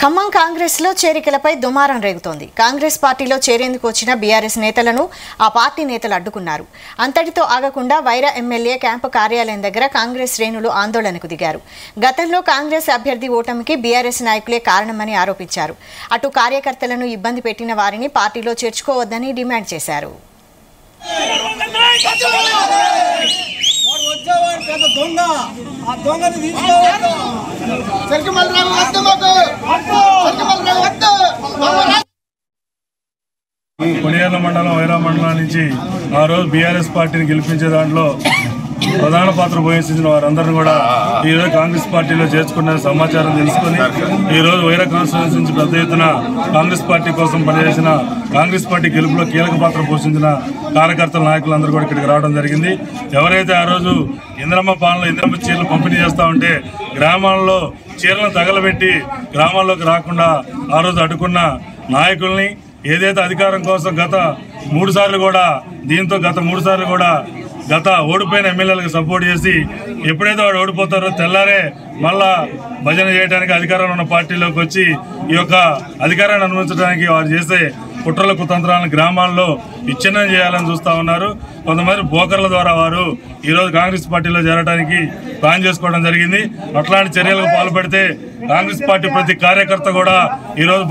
ఖమ్మం కాంగ్రెస్ లో చేరికలపై దుమారం రేగుతోంది. కాంగ్రెస్ పార్టీలో చేరేందుకు వచ్చిన బీఆర్ఎస్ నేతలను ఆ పార్టీ నేతలు అడ్డుకున్నారు. అంతటితో ఆగకుండా వైరా ఎమ్మెల్యే క్యాంపు కార్యాలయం దగ్గర కాంగ్రెస్ శ్రేణులు ఆందోళనకు దిగారు. గతంలో కాంగ్రెస్ అభ్యర్థి ఓటమికి బీఆర్ఎస్ నాయకులే కారణమని ఆరోపించారు. అటు కార్యకర్తలను ఇబ్బంది పెట్టిన వారిని పార్టీలో చేర్చుకోవద్దని డిమాండ్ చేశారు. కొనియాల మండలం వైరా మండలం నుంచి ఆ రోజు బీఆర్ఎస్ పార్టీని గెలిపించే దాంట్లో ప్రధాన పాత్ర పోషించిన వారందరూ కూడా ఈరోజు కాంగ్రెస్ పార్టీలో చేర్చుకున్న సమాచారం తెలుసుకుని ఈరోజు వైరా కాన్స్టిట్యూన్సీ నుంచి పెద్ద ఎత్తున కాంగ్రెస్ పార్టీ కోసం పనిచేసిన కాంగ్రెస్ పార్టీ గెలుపులో కీలక పాత్ర పోషించిన కార్యకర్తల నాయకులందరూ కూడా ఇక్కడికి రావడం జరిగింది. ఎవరైతే ఆ రోజు ఇంద్రమ్మ పాలనలో ఇంద్రమ్మ చీరలు పంపిణీ చేస్తూ ఉంటే గ్రామాల్లో చీరలను తగలబెట్టి గ్రామాల్లోకి రాకుండా ఆ రోజు అడ్డుకున్న నాయకుల్ని ఏదైతే అధికారం కోసం గత 3 సార్లు కూడా ఓడిపోయిన ఎమ్మెల్యేలకు సపోర్ట్ చేసి ఎప్పుడైతే వాడు ఓడిపోతారో తెల్లారే మళ్ళా భజన చేయడానికి అధికారంలో ఉన్న పార్టీలోకి వచ్చి ఈ యొక్క అధికారాన్ని అనుభవించడానికి వారు చేసే కుట్రల కుతంత్రాలను గ్రామాల్లో విచ్ఛిన్నం చేయాలని చూస్తూ ఉన్నారు. కొంతమంది బ్రోకర్ల ద్వారా వారు ఈరోజు కాంగ్రెస్ పార్టీలో చేరడానికి ప్లాన్ చేసుకోవడం జరిగింది. అట్లాంటి చర్యలకు పాల్పడితే కాంగ్రెస్ పార్టీ ప్రతి కార్యకర్త కూడా ఈరోజు